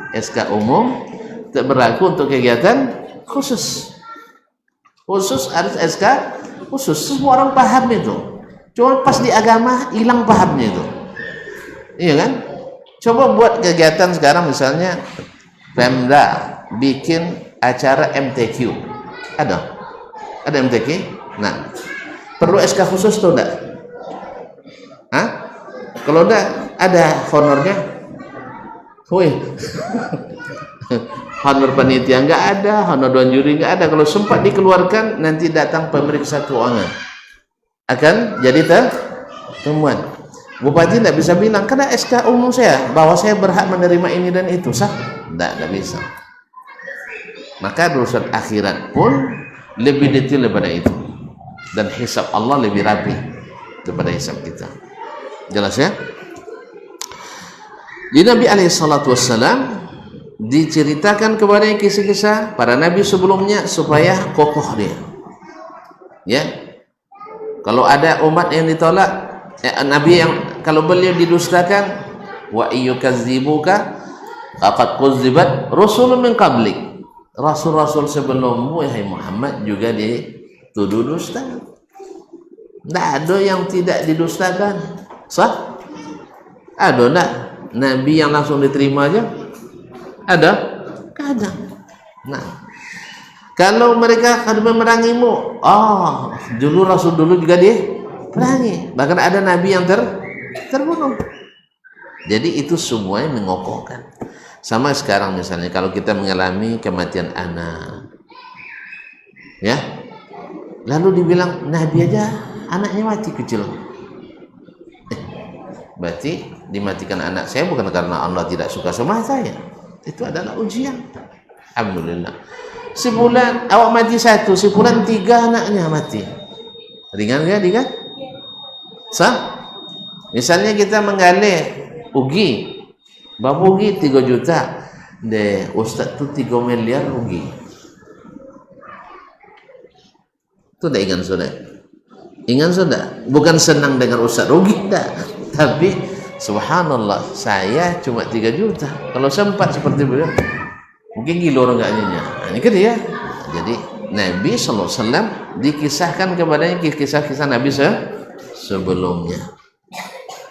SK umum tidak berlaku untuk kegiatan khusus. Khusus harus SK khusus. Semua orang paham itu. Cuma pas di agama hilang pahamnya itu. Iya kan? Coba buat kegiatan sekarang misalnya Pemda bikin acara MTQ. Ada MTQ? Nah, perlu SK khusus tuh enggak? Hah? Kalau enggak ada honornya? Wih. Honor panitia enggak ada, honor dewan juri enggak ada. Kalau sempat dikeluarkan, nanti datang pemeriksa keuangan. Akan jadi temuan. Bupati tidak bisa bilang, karena SK umum saya, bahwa saya berhak menerima ini dan itu, sah? Tidak bisa. Maka urusan akhirat pun lebih detail daripada itu. Dan hisab Allah lebih rapi daripada hisab kita. Jelas ya? Di Nabi SAW diceritakan kepada kisah-kisah para nabi sebelumnya supaya kokoh dia. Ya, kalau ada umat yang ditolak, nabi yang kalau beliau didustakan, wa iyyukadzibuka faqad kudzibat rusulun min qablik. Rasul-rasul sebelummu wahai Muhammad juga dituduh dusta. Tidak ada yang tidak didustakan. Sah? Ada enggak nabi yang langsung diterima aja? Ada? Kadang. Nah, kalau mereka akan memerangimu, dulu Rasul dulu juga diperangi. Bahkan ada nabi yang terbunuh. Jadi itu semuanya mengokohkan. Sama sekarang misalnya kalau kita mengalami kematian anak, ya, lalu dibilang nabi aja anaknya mati kecil. Berarti dimatikan anak saya bukan karena Allah tidak suka sama saya. Itu adalah ujian. Alhamdulillah. Sebulan awak mati satu, sebulan 3 anaknya mati. Ringan kan? Ringan? Sah? Misalnya kita menggalih ugi. Bab ugi 3 juta. De ustaz tu 3 miliar ugi. Itu dah ingat sudah. Ingat sudah. Bukan senang dengan ustaz rugi dah. Tapi subhanallah, saya cuma 3 juta. Kalau sempat seperti beliau, mungkin gila orang enggaknya. Ini kan dia. Jadi Nabi SAW dikisahkan kepadanya kisah-kisah Nabi sebelumnya.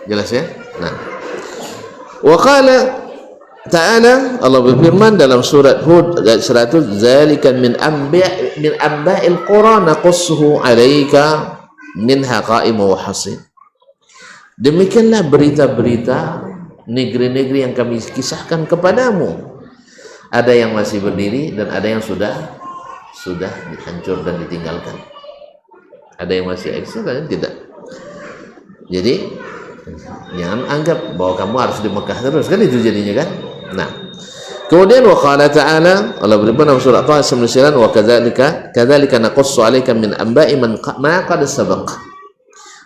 Jelas ya? Nah, wa qala ta'ala, Allah berfirman dalam surat Hud ayat 100, zalika min amba'il qura naqussuhu 'alaika minha qa'imun wa hasid. Demikianlah berita-berita negeri-negeri yang kami kisahkan kepadamu. Ada yang masih berdiri dan ada yang sudah dihancur dan ditinggalkan. Ada yang masih eksis dan tidak. Jadi jangan anggap bahwa kamu harus di Mekah terus, kan itu jadinya kan. Nah, kemudian wa qala ta'ala, Allah berfirman dalam surah Taha 99, wa kadzalika naqussu 'alaika min amba'i ma qad sabaq.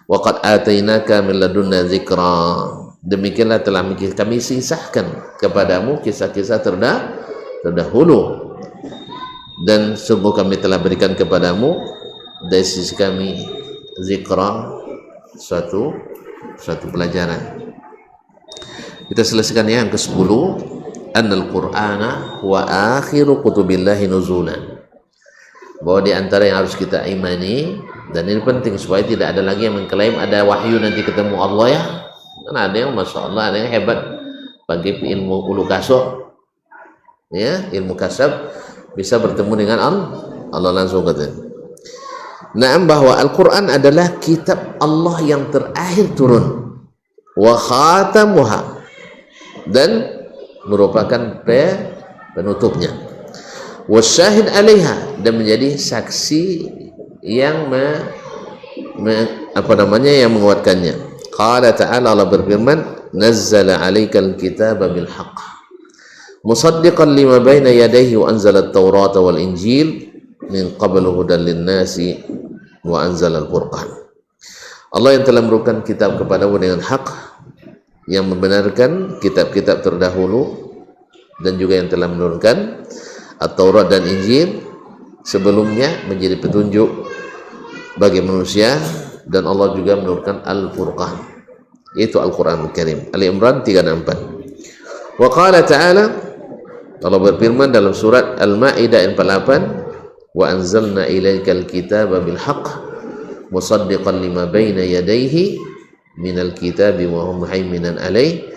Wa qad atainaka min ladunna dzikra. Demikianlah telah kami sisahkan kepadamu kisah-kisah terdahulu, dan sungguh kami telah berikan kepadamu dari sisi kami zikra, suatu pelajaran. Kita selesaikan yang ke-10, annal qur'ana wa akhiru kutubillahi nuzulan. Bahwa di antara yang harus kita imani, dan ini penting supaya tidak ada lagi yang mengklaim ada wahyu nanti ketemu Allah ya. Kan ada yang masya Allah, ada yang hebat bagi ilmu ulu kasok, ya, ilmu kasab, bisa bertemu dengan Allah langsung katanya. Naam, bahwa Al-Quran adalah kitab Allah yang terakhir turun, wa khatamuha, dan merupakan penutupnya, wasyahid alaiha, dan menjadi saksi yang yang menguatkannya. Qala ta'ala, Allah berfirman, nazzala 'alaikal kitaba bil haqq musaddiqan lima baina yadayhi wa anzala at-taurata wal injil min qablu hudan lin-nasi wa anzala al-furqan. Allah yang telah menurunkan kitab kepadamu dengan hak, yang membenarkan kitab-kitab terdahulu, dan juga yang telah menurunkan At-Taurat dan Injil sebelumnya menjadi petunjuk bagi manusia, dan Allah juga menurunkan Al-Furqan, yaitu Al-Quran Al-Karim. Ali Imran 3 dan 4. Wa qala ta'ala, Allah berfirman dalam surat Al-Ma'idah 48, wa anzalna ilaikal kitaba bil haqq musaddiqan lima baina yadayhi minal kitabi wa hum muhaiminan alaih,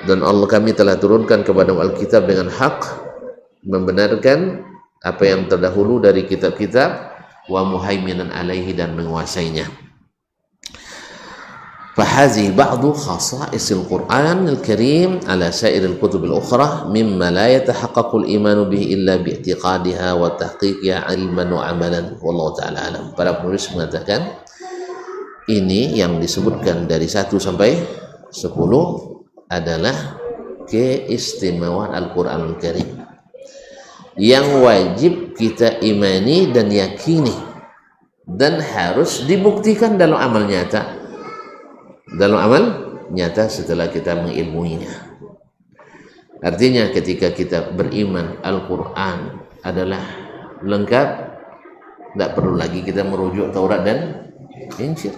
dan Allah, kami telah turunkan kepadamu Alkitab dengan hak, membenarkan apa yang terdahulu dari kitab-kitab, wa muhaiminan alaihi, dan menguasainya. Fahazi ba'du khasa'isil Qur'an al-Karim ala sa'iril kutubil ukhra mimma la yatahaqqaqul imanu bihi illa bi'tiqadiha wa tahqiqiha ilman wa amalan. Wallahu ta'ala alam. Para penulis mengatakan ini yang disebutkan dari 1 sampai 10 adalah keistimewaan Al-Quran Al-Karim yang wajib kita imani dan yakini, dan harus dibuktikan dalam amal nyata, setelah kita mengilmuinya. Artinya ketika kita beriman Al-Quran adalah lengkap, tidak perlu lagi kita merujuk Taurat dan Injil.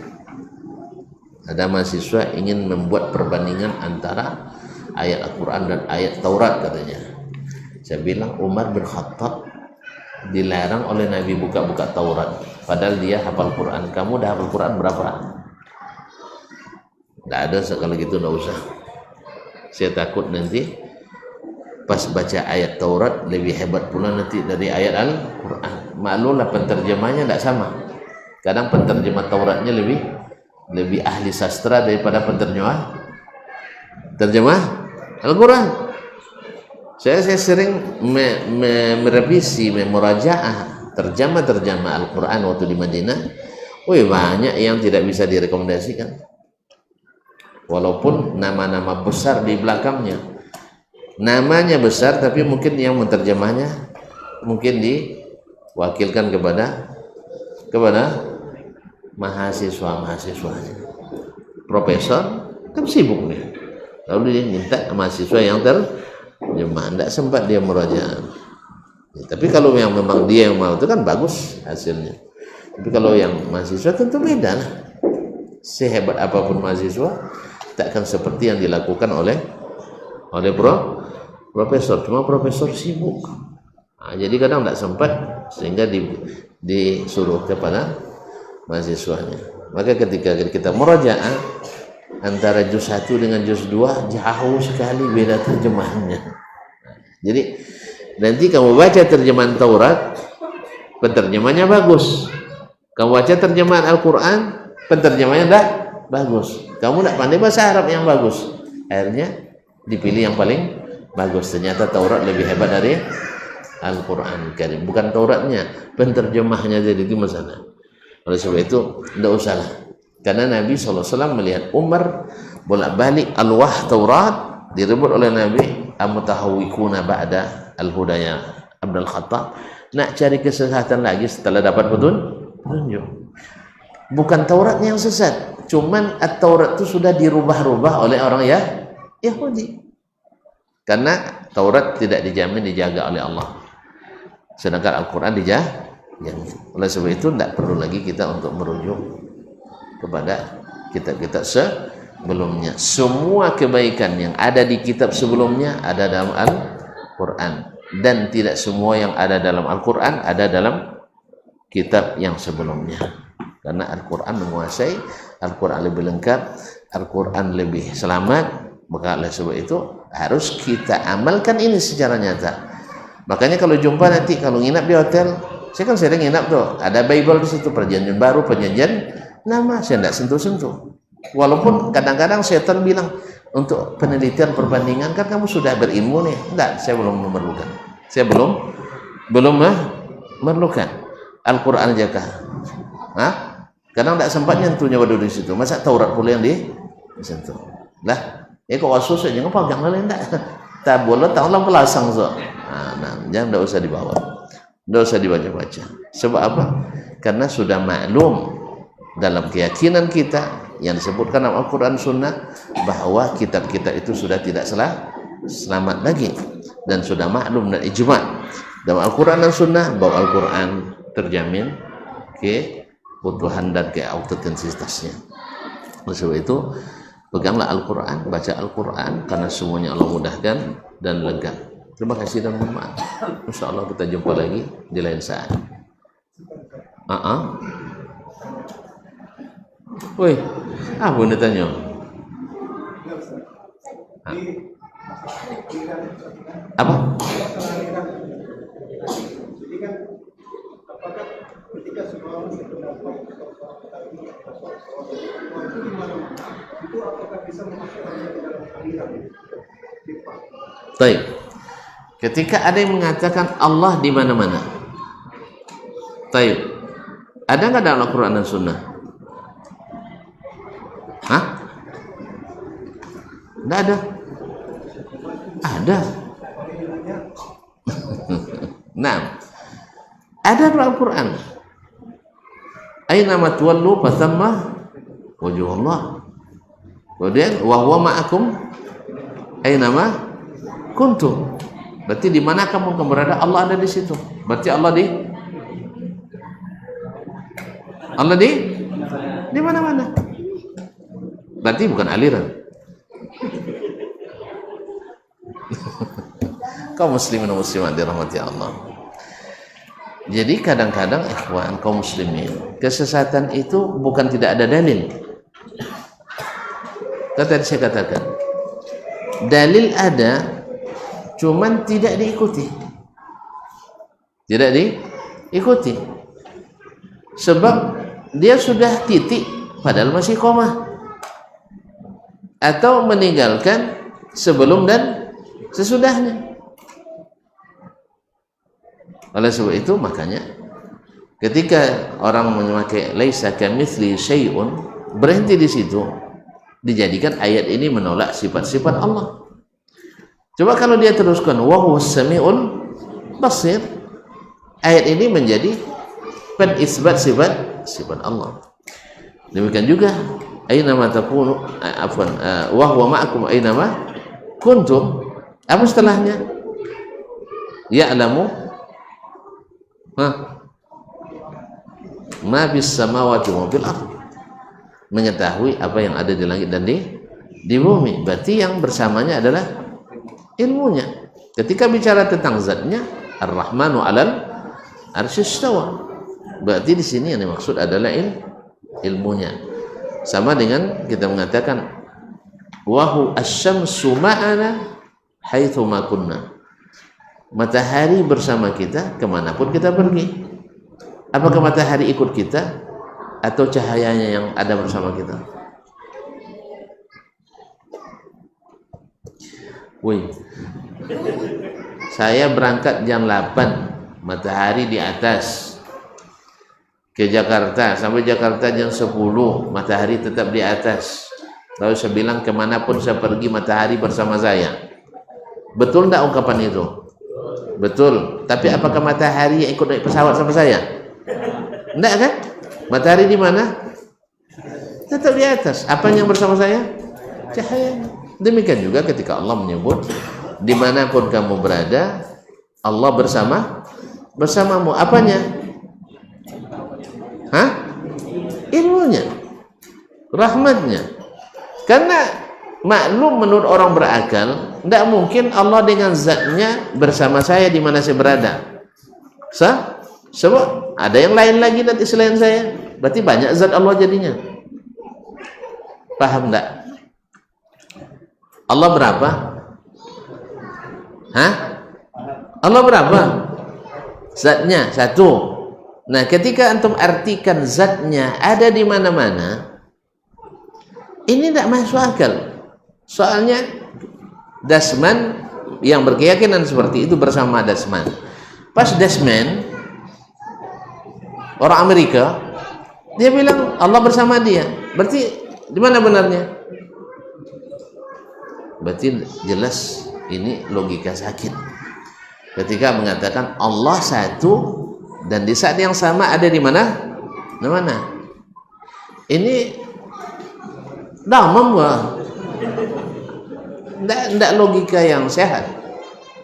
Ada mahasiswa ingin membuat perbandingan antara ayat Al-Quran dan ayat Taurat katanya. Saya bilang Umar bin Khattab dilarang oleh Nabi buka-buka Taurat, padahal dia hafal Quran. Kamu dah hafal Quran berapa? Tidak ada, kalau gitu tidak usah. Saya takut nanti pas baca ayat Taurat lebih hebat pula nanti dari ayat Al-Quran. Maklumlah penterjemahnya tidak sama. Kadang penterjemah Tauratnya lebih ahli sastra daripada terjemah Al-Quran. Saya sering merevisi, memurajaah terjemah Al-Quran waktu di Madinah. Banyak yang tidak bisa direkomendasikan, walaupun nama-nama besar di belakangnya. Namanya besar, tapi mungkin yang menterjemahnya mungkin diwakilkan kepada mahasiswanya. Profesor kan sibuk nih, lalu dia minta mahasiswa yang terjemah, tidak sempat dia murajaah. Tapi kalau yang memang dia yang mau, itu kan bagus hasilnya. Tapi kalau yang mahasiswa tentu beda lah. Sehebat apapun mahasiswa, tak akan seperti yang dilakukan oleh profesor. Cuma profesor sibuk, jadi kadang tidak sempat, sehingga disuruh kepada mahasiswanya. Maka ketika kita murajaah antara juz 1 dengan juz 2 jauh sekali beda terjemahannya. Jadi nanti kamu baca terjemahan Taurat, penterjemahnya bagus. Kamu baca terjemahan Al-Quran, penterjemahnya tidak bagus. Kamu tidak pandai bahasa Arab yang bagus, akhirnya dipilih yang paling bagus. Ternyata Taurat lebih hebat dari Al-Quran Karim. Bukan Tauratnya, penterjemahnya jadi itu masalah. Oleh sebab itu tidak usahlah, karena Nabi SAW melihat Umar bolak-balik al-wah Taurat direbut oleh Nabi. Amutahawikuna ba'da al-hudaya Abdul Khattab, nak cari kesesatan lagi setelah dapat petunjuk. Bukan Tauratnya yang sesat, cuman Taurat itu sudah dirubah-rubah oleh orang Yahudi. Karena Taurat tidak dijaga oleh Allah, sedangkan Al-Quran dijamin. Oleh sebab itu tidak perlu lagi kita untuk merujuk kepada kitab-kitab sebelumnya. Semua kebaikan yang ada di kitab sebelumnya ada dalam Al-Quran, dan tidak semua yang ada dalam Al-Quran ada dalam kitab yang sebelumnya. Karena Al-Quran menguasai, Al-Quran lebih lengkap, Al-Quran lebih selamat. Maka oleh sebab itu harus kita amalkan ini secara nyata. Makanya kalau jumpa nanti, kalau nginap di hotel, saya kan sering nginap tuh, ada Bible di situ, perjanjian baru, perjanjian lama, saya tidak sentuh-sentuh. Walaupun kadang-kadang setan bilang, untuk penelitian perbandingan kan kamu sudah berilmu nih. Enggak, saya belum memerlukan. Saya belum memerlukan. Al-Quran aja kah? Hah? Kadang tidak sempat nyentuhnya waduh di situ. Masa Taurat pula yang disentuh? Lah, kok wasus aja ngapa jangan lain enggak? Tak boleh tak Allah pelasang so. Nah, jangan, tidak usah dibawa. Tidak usah dibaca-baca. Sebab apa? Karena sudah maklum dalam keyakinan kita yang disebutkan dalam Al-Quran Sunnah bahwa kitab-kitab itu sudah tidak selamat lagi, dan sudah maklum dan ijma' dalam Al-Quran dan Sunnah bahwa Al-Quran terjamin keutuhan dan keautentisitasnya. Oleh sebab itu peganglah Al-Quran, baca Al-Quran, karena semuanya Allah mudahkan dan lega. Terima kasih dan mohon maaf. InsyaAllah kita jumpa lagi di lain saat. Woi, apa anda tanya? Apa? Baik. Ketika ada yang mengatakan Allah di mana-mana, baik, ada nggak dalam Al-Quran dan Sunnah? Hah? Nggak ada. Ada. Nah, ada dalam Al-Quran. Aina ma tuwallu fathamma wajhullah. Kemudian wa huwa ma'akum aina ma kuntum. Berarti di mana kamu berada, Allah ada di situ. Berarti Allah di mana-mana. Berarti bukan aliran. Kaum muslimin dan muslimat dirahmati Allah. Jadi kadang-kadang ikhwan kaum muslimin, kesesatan itu bukan tidak ada dalil. Tadi saya katakan, dalil ada, cuman tidak diikuti. Tidak diikuti. Sebab dia sudah titik padahal masih koma, atau meninggalkan sebelum dan sesudahnya. Oleh sebab itu makanya ketika orang memakai laisa kamitsli syai'un, berhenti di situ, dijadikan ayat ini menolak sifat-sifat Allah. Coba kalau dia teruskan wa huwas samiul basir, ayat ini menjadi penisbat sifat Allah. Demikian juga aina ma takunu wa huwa ma'akum aina ma kuntum. Apa setelahnya? Ya'lamu ma bis samawati wa fil ardh. Mengetahui apa yang ada di langit dan di bumi. Berarti yang bersamanya adalah ilmunya. Ketika bicara tentang zatnya, Ar-Rahmanu 'alal 'arsy istawa. Berarti di sini yang dimaksud adalah ilmunya. Sama dengan kita mengatakan wahu asy-syamsu ma'ana haitsu ma kunna. Matahari bersama kita kemanapun kita pergi. Apakah matahari ikut kita atau cahayanya yang ada bersama kita? Wih, saya berangkat jam 8, matahari di atas, ke Jakarta. Sampai Jakarta jam 10, matahari tetap di atas. Lalu saya bilang kemanapun saya pergi matahari bersama saya. Betul tidak ungkapan itu? Betul. Tapi apakah matahari yang ikut naik pesawat sama saya? Tidak kan? Matahari di mana? Tetap di atas. Apa yang bersama saya? Cahayanya. Demikian juga ketika Allah menyebut dimanapun kamu berada, Allah bersamamu. Apanya? Ilmunya, rahmatnya. Karena maklum menurut orang berakal, tidak mungkin Allah dengan zatnya bersama saya di mana saya berada. Sebab ada yang lain lagi nanti selain saya. Berarti banyak zat Allah jadinya. Paham tidak? Allah berapa? Allah berapa? Zatnya satu. Nah, ketika antum artikan zatnya ada di mana-mana, ini tidak masuk akal. Soalnya Dasman yang berkeyakinan seperti itu bersama Dasman. Pas Dasman orang Amerika, dia bilang Allah bersama dia. Berarti di mana benarnya? Berarti jelas ini logika sakit. Ketika mengatakan Allah satu dan di saat yang sama ada di mana? Di mana? Ini damam wah. Tidak logika yang sehat.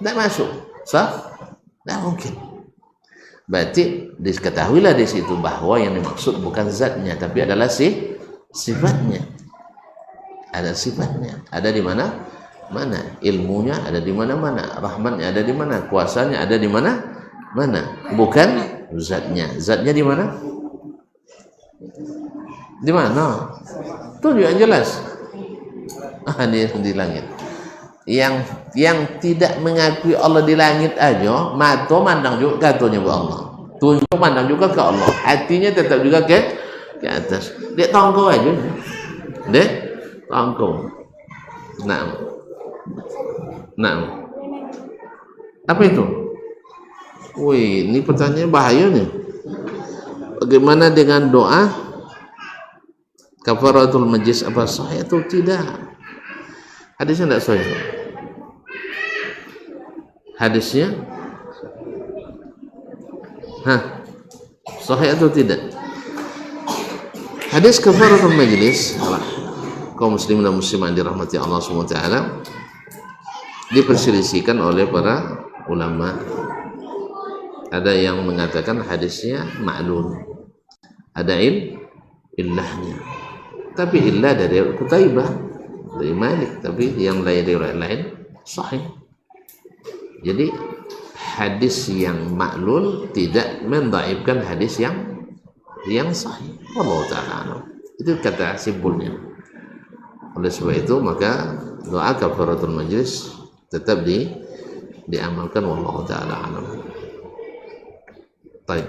Tidak masuk. Sah? Tidak mungkin. Berarti diketahuilah di situ bahwa yang dimaksud bukan zatnya, tapi adalah sifatnya. Ada sifatnya. Ada di mana? Mana? Ilmunya ada di mana-mana. Rahmatnya ada di mana? Kuasanya ada di mana? Mana? Bukan zatnya. Zatnya di mana? Di mana? Tunjuk yang jelas. Ini di langit. Yang tidak mengakui Allah di langit aja, mata mandang juga katanya ke Allah. Tunjuk mandang juga ke Allah. Hatinya tetap juga ke atas. Dia tangkau aja. Dia tangkau. Nah. Apa itu? Wih, ini pertanyaan bahaya nih. Bagaimana dengan doa kafaratul majlis, apa sahih atau tidak? Hadisnya tidak sahih. Hadisnya sahih atau tidak? Hadis kafaratul majlis, kaum muslimin dan muslimat dirahmati Allah SWT, diperselisihkan oleh para ulama. Ada yang mengatakan hadisnya ma'lul, ada illahnya, tapi illah dari Qutaibah, dari Malik, tapi yang lain riwayat lain sahih. Jadi hadis yang ma'lul tidak mendhaifkan hadis yang sahih. Wallahu ta'ala. Itu kata simpulnya. Oleh sebab itu maka doa kafaratul majlis tetap diamalkan. Wallahu ta'ala alam. Baik.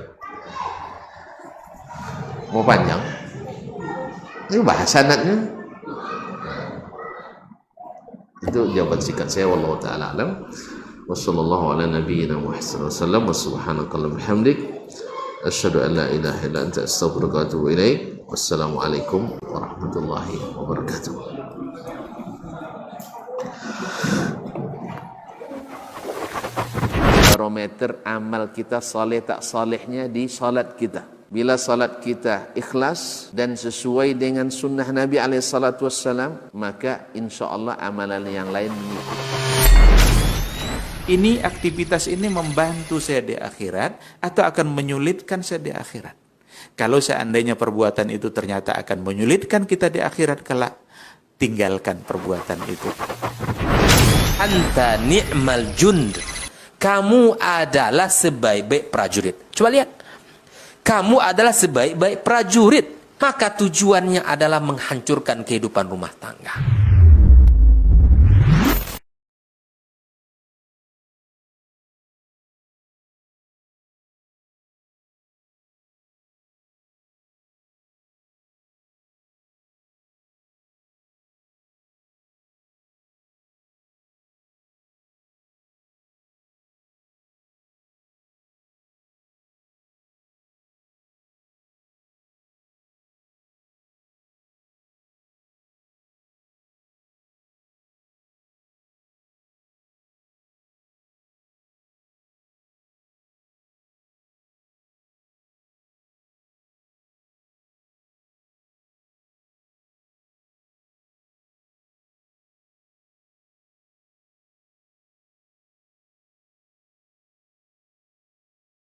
Mau panjang? Ini bahas sanadnya. Itu jawaban singkat saya. Wallahu ta'ala alam. Wassallallahu ala nabiyyina Muhammad wasallam. Wa subhanakallahumma bihamdik asyhadu an la ilaha illa anta astaghfiruka wa atubu ilaik. Wassalamualaikum warahmatullahi wabarakatuh. Barometer amal kita saleh tak salehnya di salat kita. Bila salat kita ikhlas dan sesuai dengan sunnah Nabi SAW, maka insya Allah amalan yang lain mengikut. Ini aktivitas ini membantu saya di akhirat atau akan menyulitkan saya di akhirat. Kalau seandainya perbuatan itu ternyata akan menyulitkan kita di akhirat kelak, tinggalkan perbuatan itu. Anta ni'mal jund. Kamu adalah sebaik-baik prajurit. Coba lihat. Kamu adalah sebaik-baik prajurit. Maka tujuannya adalah menghancurkan kehidupan rumah tangga.